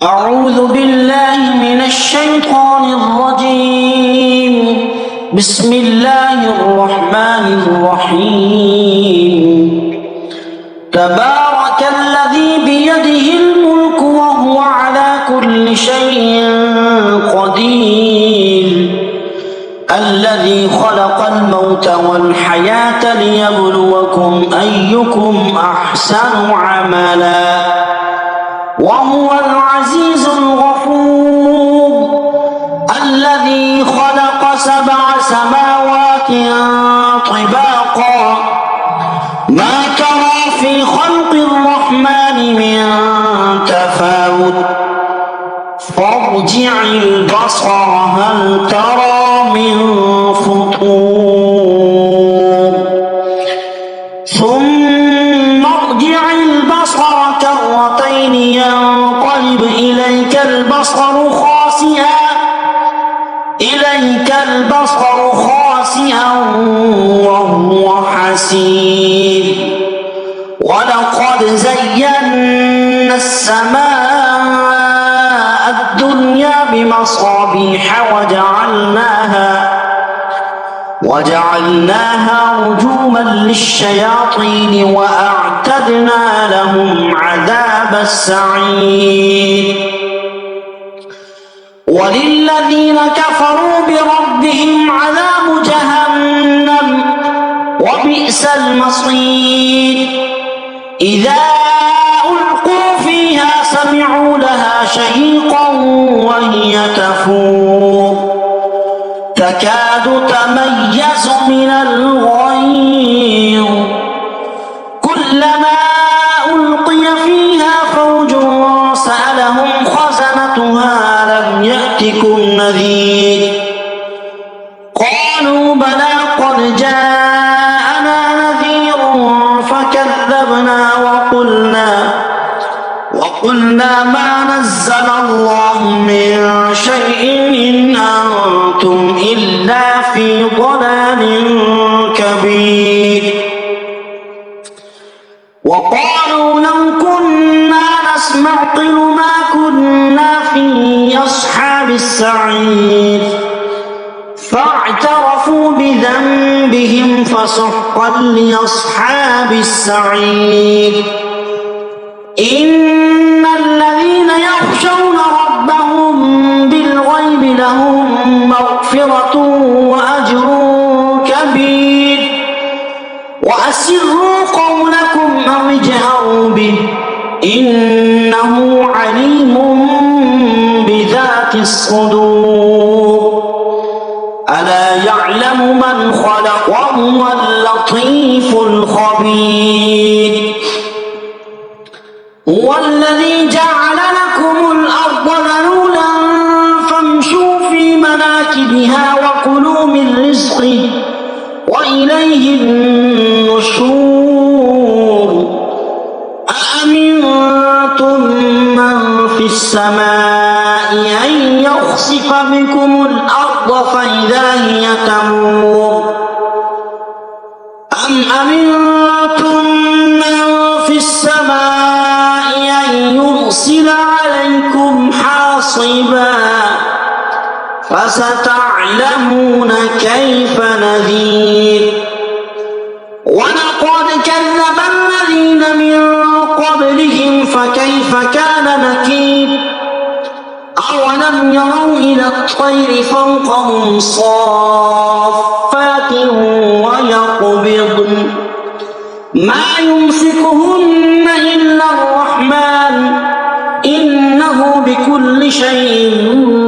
أعوذ بالله من الشيطان الرجيم. بسم الله الرحمن الرحيم. تبارك الذي بيده الملك وهو على كل شيء قدير. الذي خلق الموت والحياة ليبلوكم أيكم أحسن عملا وهو العزيز الغفور. الذي خلق 7 سماوات طباقا ما ترى في خلق الرحمن من تفاوت فارجع البصر هل ترى من فطور ثم ارجع البصر كرتين ينقلب إليك البصر خاسئا وهو حسير. ولقد زينا السماء الدنيا بمصابيح وجعلناها رجوما للشياطين وأعتدنا لهم عذاب السعير. وللذين كفروا بربهم عذاب جهنم وبئس المصير. إذا ألقوا فيها سمعوا لها شهيقا وهي تفور تكاد تميز من الغيظ كلما ألقي فيها فوج سألهم خزنتها ألم يأتكم نذير قالوا بلى قد جاءنا نذير فكذبنا وقلنا ما نزل الله من شيء إن أنتم إلا في ضلال كبير. وقالوا لو كنا نسمع ما كنا في أصحاب السعير فاعترفوا بذنبهم فسحقا لأصحاب السعير. إن الذين يخشون ربهم بالغيب لهم مغفرة وأجر كبير. وأسروا قولكم أو اجهروا به إنه عليم بذات الصدور. ألا يعلم من خلق وهو اللطيف الخبير. هو الذي جعل لكم الأرض ذلولا فامشوا في مناكبها وكلوا من رزقه وإليه النشور. أأمنتم من في السماء أن يخسف بكم الأرض فإذا هي تمور أم أمنتم من في السماء أن يرسل عليكم حاصبا فستعلمون كيف نذير. ولقد كذب الذين من قبلهم فكيف كان نكير. أولم يروا إلى الطير فوقهم صافات ويقبضن ما يمسكهن إلا الرحمن إنه بكل شيء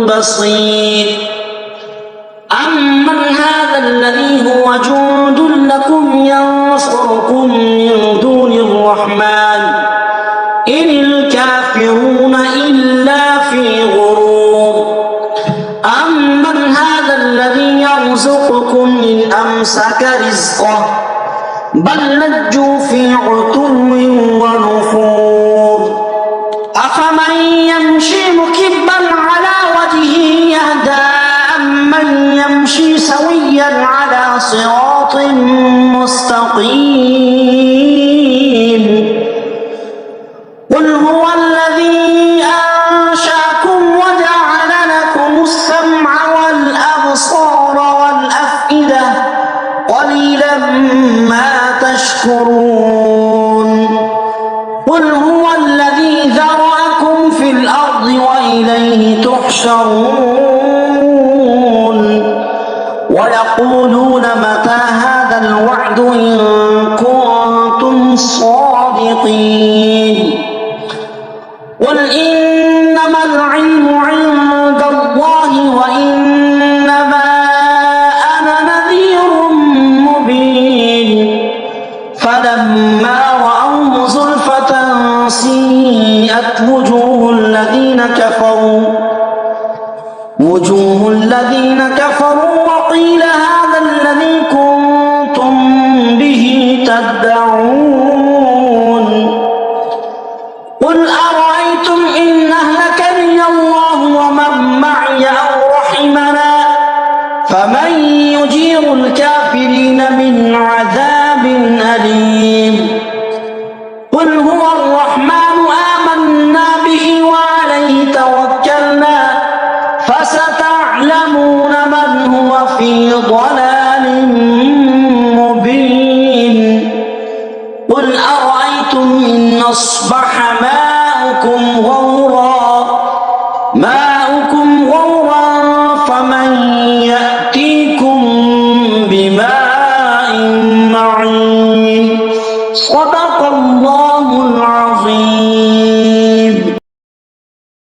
بصير. أمن هذا الذي هو جند لكم ينصركم من دون الرحمن إن الكافرون إلا في غرور. أمن هذا الذي يرزقكم إن أمسك رزقه بل لجوا في عتو ونفور. أفمن يمشي مكبا على وجهه يهدى أمن يمشي سويا على صراط مستقيم. قل هو الذي أنشأ تشكرون قل هو الذي ذرأكم في الأرض وإليه تحشرون ويقولون متى هذا الوعد إن كنتم صادقين قل إنما العلم عند الله وإنما أنا نذير مبين فلما رأوه زلفة سيئت وجوه الذين كفروا وقيل هذا الذي كنتم به تدعون قل أرأيتم إن أهلكني الله ومن معي أو رحمنا فمن يجير الكافرين من عذاب أليم قل هو الرحمن آمنا به وعليه توكلنا فستعلمون من هو في ضلال مبين قل أرأيتم إن أصبح